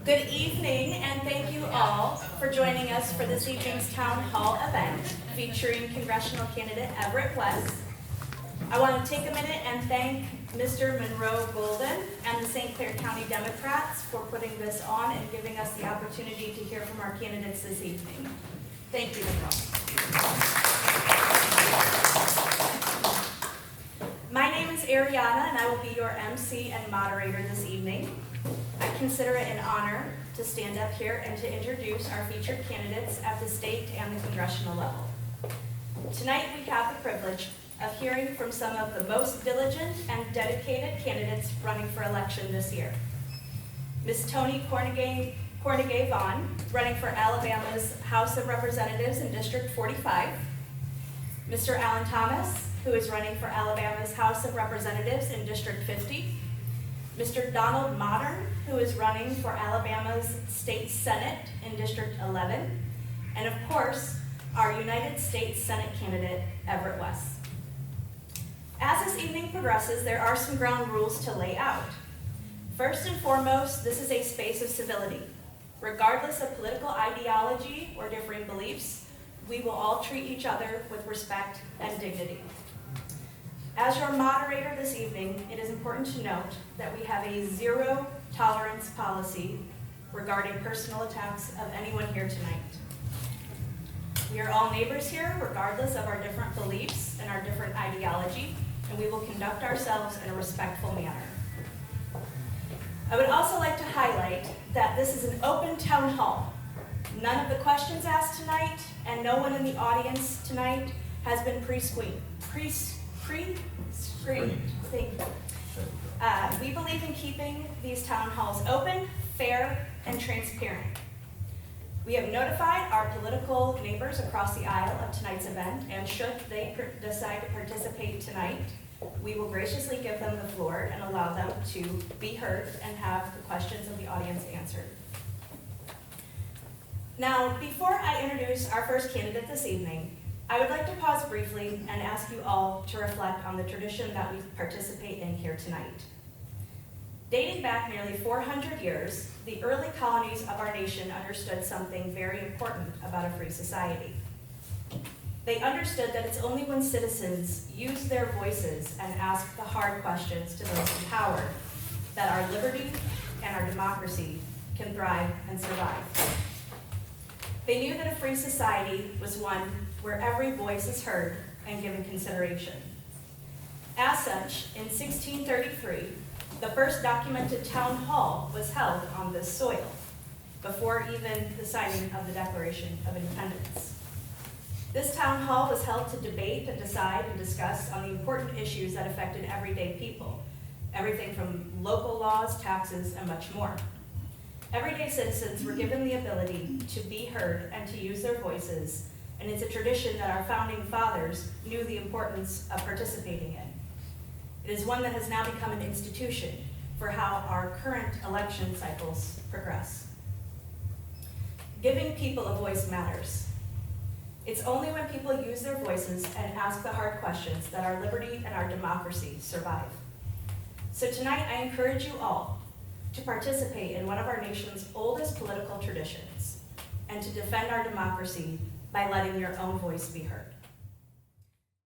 Good evening, and thank you all for joining us for this evening's Town Hall event featuring congressional candidate Everett West. I want to take a minute and thank Mr. Monroe Golden and the St. Clair County Democrats for putting this on and giving us the opportunity to hear from our candidates this evening. Thank you, Monroe. My name is Ariana, and I will be your MC and moderator this evening. I consider it an honor to stand up here and to introduce our featured candidates at the state and the congressional level. Tonight we have the privilege of hearing from some of the most diligent and dedicated candidates running for election this year. Ms. Toni Cornegay Vaughn, running for Alabama's House of Representatives in District 45. Mr. Alan Thomas, who is running for Alabama's House of Representatives in District 50. Mr. Donald Modern, who is running for Alabama's State Senate in District 11. And of course, our United States Senate candidate, Everett West. As this evening progresses, there are some ground rules to lay out. First and foremost, this is a space of civility. Regardless of political ideology or differing beliefs, we will all treat each other with respect and dignity. As your moderator this evening, it is important to note that we have a zero tolerance policy regarding personal attacks of anyone here tonight. We are all neighbors here, regardless of our different beliefs and our different ideology, and we will conduct ourselves in a respectful manner. I would also like to highlight that this is an open town hall. None of the questions asked tonight and no one in the audience tonight has been pre-screened. Thank you. We believe in keeping these town halls open, fair, and transparent. We have notified our political neighbors across the aisle of tonight's event, and should they decide to participate tonight, we will graciously give them the floor and allow them to be heard and have the questions of the audience answered. Now, before I introduce our first candidate this evening, I would like to pause briefly and ask you all to reflect on the tradition that we participate in here tonight. Dating back nearly 400 years, the early colonies of our nation understood something very important about a free society. They understood that it's only when citizens use their voices and ask the hard questions to those in power that our liberty and our democracy can thrive and survive. They knew that a free society was one where every voice is heard and given consideration. As such, in 1633, the first documented town hall was held on this soil, before even the signing of the Declaration of Independence. This town hall was held to debate and decide and discuss on the important issues that affected everyday people, everything from local laws, taxes, and much more. Everyday citizens were given the ability to be heard and to use their voices, and it's a tradition that our founding fathers knew the importance of participating in. It is one that has now become an institution for how our current election cycles progress. Giving people a voice matters. It's only when people use their voices and ask the hard questions that our liberty and our democracy survive. So tonight I encourage you all to participate in one of our nation's oldest political traditions and to defend our democracy by letting your own voice be heard.